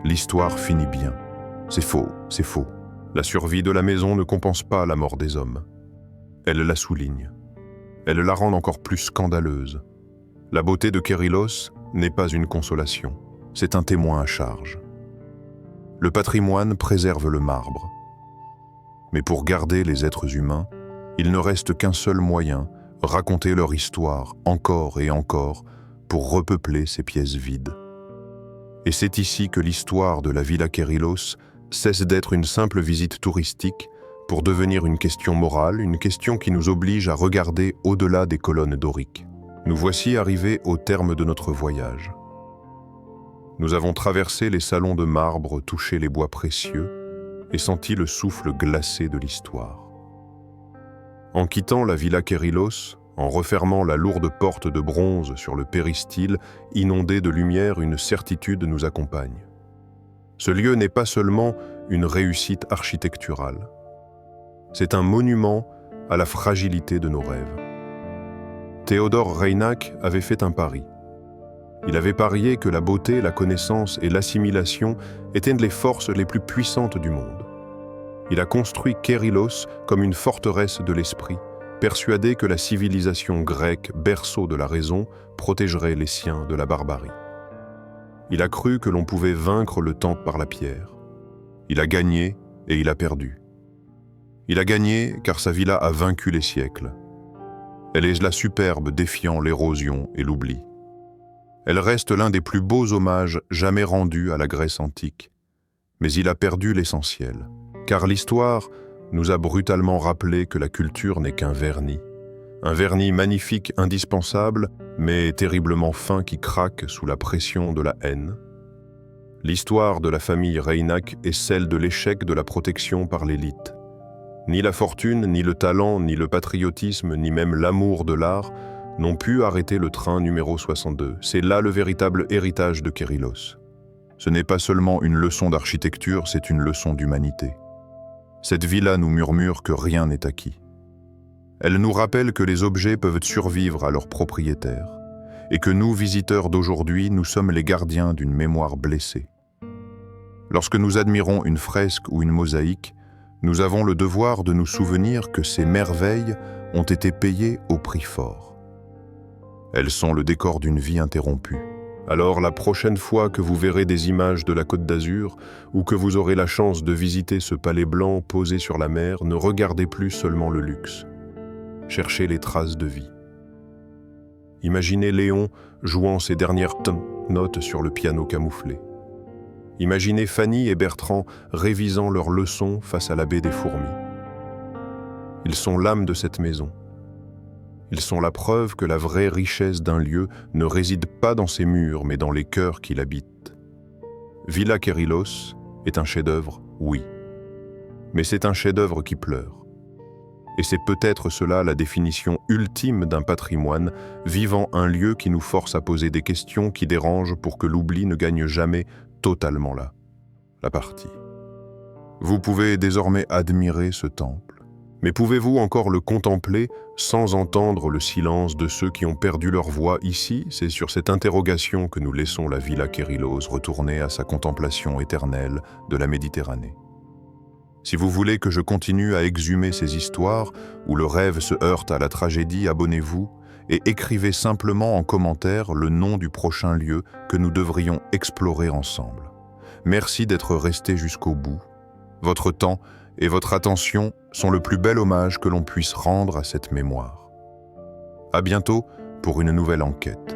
l'histoire finit bien. C'est faux, c'est faux. La survie de la maison ne compense pas la mort des hommes. Elle la souligne. Elle la rend encore plus scandaleuse. La beauté de Kérylos n'est pas une consolation, c'est un témoin à charge. Le patrimoine préserve le marbre. Mais pour garder les êtres humains, il ne reste qu'un seul moyen, raconter leur histoire encore et encore pour repeupler ces pièces vides. Et c'est ici que l'histoire de la Villa Kérylos cesse d'être une simple visite touristique pour devenir une question morale, une question qui nous oblige à regarder au-delà des colonnes doriques. Nous voici arrivés au terme de notre voyage. Nous avons traversé les salons de marbre, touché les bois précieux et senti le souffle glacé de l'histoire. En quittant la Villa Kérylos, en refermant la lourde porte de bronze sur le péristyle, inondé de lumière, une certitude nous accompagne. Ce lieu n'est pas seulement une réussite architecturale. C'est un monument à la fragilité de nos rêves. Théodore Reynac avait fait un pari. Il avait parié que la beauté, la connaissance et l'assimilation étaient les forces les plus puissantes du monde. Il a construit Kérylos comme une forteresse de l'esprit, persuadé que la civilisation grecque, berceau de la raison, protégerait les siens de la barbarie. Il a cru que l'on pouvait vaincre le temps par la pierre. Il a gagné et il a perdu. Il a gagné car sa villa a vaincu les siècles. Elle est la superbe défiant l'érosion et l'oubli. Elle reste l'un des plus beaux hommages jamais rendus à la Grèce antique. Mais il a perdu l'essentiel, car l'histoire nous a brutalement rappelé que la culture n'est qu'un vernis. Un vernis magnifique, indispensable, mais terriblement fin qui craque sous la pression de la haine. L'histoire de la famille Reynac est celle de l'échec de la protection par l'élite. Ni la fortune, ni le talent, ni le patriotisme, ni même l'amour de l'art n'ont pu arrêter le train numéro 62. C'est là le véritable héritage de Kérylos. Ce n'est pas seulement une leçon d'architecture, c'est une leçon d'humanité. Cette villa nous murmure que rien n'est acquis. Elle nous rappelle que les objets peuvent survivre à leurs propriétaires et que nous, visiteurs d'aujourd'hui, nous sommes les gardiens d'une mémoire blessée. Lorsque nous admirons une fresque ou une mosaïque, Nous avons le devoir de nous souvenir que ces merveilles ont été payées au prix fort. Elles sont le décor d'une vie interrompue. Alors la prochaine fois que vous verrez des images de la Côte d'Azur ou que vous aurez la chance de visiter ce palais blanc posé sur la mer, ne regardez plus seulement le luxe. Cherchez les traces de vie. Imaginez Léon jouant ses dernières notes sur le piano camouflé. Imaginez Fanny et Bertrand révisant leurs leçons face à la baie des Fourmis. Ils sont l'âme de cette maison. Ils sont la preuve que la vraie richesse d'un lieu ne réside pas dans ses murs, mais dans les cœurs qui l'habitent. Villa Kerylos est un chef-d'œuvre, oui. Mais c'est un chef-d'œuvre qui pleure. Et c'est peut-être cela la définition ultime d'un patrimoine, vivant un lieu qui nous force à poser des questions qui dérangent pour que l'oubli ne gagne jamais totalement la partie. Vous pouvez désormais admirer ce temple. Mais pouvez-vous encore le contempler sans entendre le silence de ceux qui ont perdu leur voix ici? C'est sur cette interrogation que nous laissons la Villa Kerylos retourner à sa contemplation éternelle de la Méditerranée. Si vous voulez que je continue à exhumer ces histoires où le rêve se heurte à la tragédie, abonnez-vous et écrivez simplement en commentaire le nom du prochain lieu que nous devrions explorer ensemble. Merci d'être resté jusqu'au bout. Votre temps et votre attention sont le plus bel hommage que l'on puisse rendre à cette mémoire. À bientôt pour une nouvelle enquête.